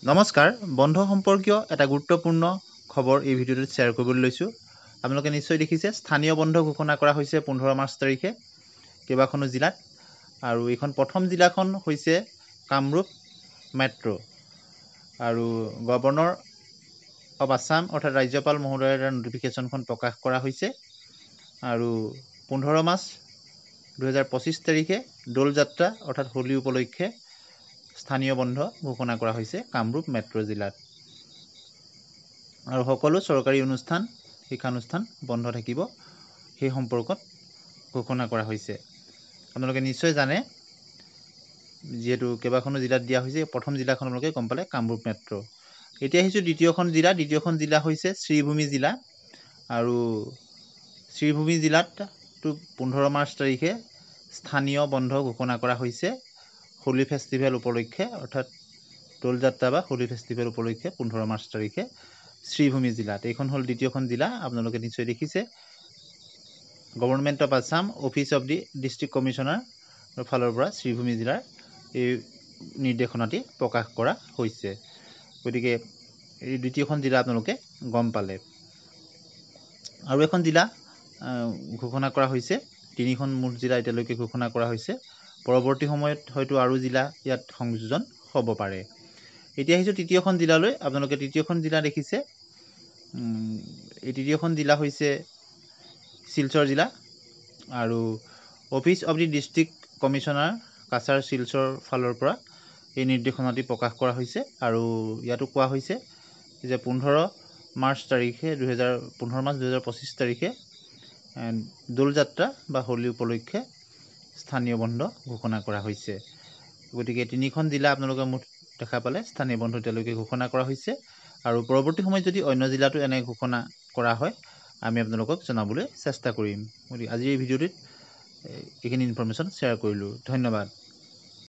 নমস্কাৰ বন্ধ সম্পৰ্কীয় এটা গুৰুত্বপূৰ্ণ খবৰ এই ভিডিঅ'টোত শ্বেয়াৰ কৰিবলৈ লৈছোঁ। আপোনালোকে নিশ্চয় দেখিছে স্থানীয় বন্ধ ঘোষণা কৰা হৈছে 15 মাৰ্চ তাৰিখে কেইবাখনো জিলাত আৰু এইখন প্ৰথম জিলাখন হৈছে কামৰূপ মেট্ৰ' আৰু গভৰ্ণৰ অৱ আছাম অৰ্থাৎ ৰাজ্যপাল মহোদয়ৰ দ্বাৰা নটিফিকেশ্যনখন প্ৰকাশ কৰা হৈছে আৰু 15 মাৰ্চ 2025 তাৰিখে দৌল যাত্ৰা অৰ্থাৎ হোলী উপলক্ষে স্থানীয় বন্ধ ঘোষণা কৰা হৈছে কামৰূপ মেট্ৰ' জিলাত আৰু সকলো চৰকাৰী অনুষ্ঠান শিক্ষানুষ্ঠান বন্ধ থাকিব সেই সম্পৰ্কত ঘোষণা কৰা হৈছে। আপোনালোকে নিশ্চয় জানে যেহেতু কেইবাখনো জিলাত দিয়া হৈছে প্ৰথম জিলাখন আপোনালোকে গম পালে কামৰূপ মেট্ৰ'। এতিয়া আহিছোঁ দ্বিতীয়খন জিলা হৈছে শ্ৰীভূমি জিলা আৰু শ্ৰীভূমি জিলাত 15 মাৰ্চ তাৰিখে স্থানীয় বন্ধ ঘোষণা কৰা হৈছে হোলী ফেষ্টিভেল উপলক্ষে অৰ্থাৎ দৌল যাত্ৰা বা হোলী ফেষ্টিভেল উপলক্ষে 15 মাৰ্চ তাৰিখে শ্ৰীভূমি জিলাত। এইখন হ'ল দ্বিতীয়খন জিলা। আপোনালোকে নিশ্চয় দেখিছে government of Assam office of the district commissioner ফালৰ পৰা শ্ৰীভূমি জিলাৰ এই নিৰ্দেশনাটি প্ৰকাশ কৰা হৈছে। গতিকে এই দ্বিতীয়খন জিলা আপোনালোকে গম পালে আৰু এখন জিলা ঘোষণা কৰা হৈছে। তিনিখন মুঠ জিলা এতিয়ালৈকে ঘোষণা কৰা হৈছে। পৰৱৰ্তী সময়ত হয়তো আৰু জিলা ইয়াত সংযোজন হ'ব পাৰে। এতিয়া আহিছোঁ তৃতীয়খন জিলালৈ। আপোনালোকে তৃতীয়খন জিলা দেখিছে। এই তৃতীয়খন জিলা হৈছে শিলচৰ জিলা আৰু office of the district commissioner Cachar Silchar ফালৰ পৰা এই নিৰ্দেশনাটি প্ৰকাশ কৰা হৈছে আৰু ইয়াতো কোৱা হৈছে যে 15 মাৰ্চ 2025 তাৰিখে দৌল যাত্ৰা বা হোলী উপলক্ষে স্থানীয় বন্ধ ঘোষণা কৰা হৈছে। গতিকে তিনিখন জিলা আপোনালোকে মুঠ দেখা পালে স্থানীয় বন্ধ এতিয়ালৈকে ঘোষণা কৰা হৈছে আৰু পৰৱৰ্তী সময়ত যদি অন্য জিলাতো এনে ঘোষণা কৰা হয় আমি আপোনালোকক জনাবলৈ চেষ্টা কৰিম। গতিকে আজিৰ এই ভিডিঅ'টিত এইখিনি ইনফৰমেশ্যন শ্বেয়াৰ কৰিলোঁ। ধন্যবাদ।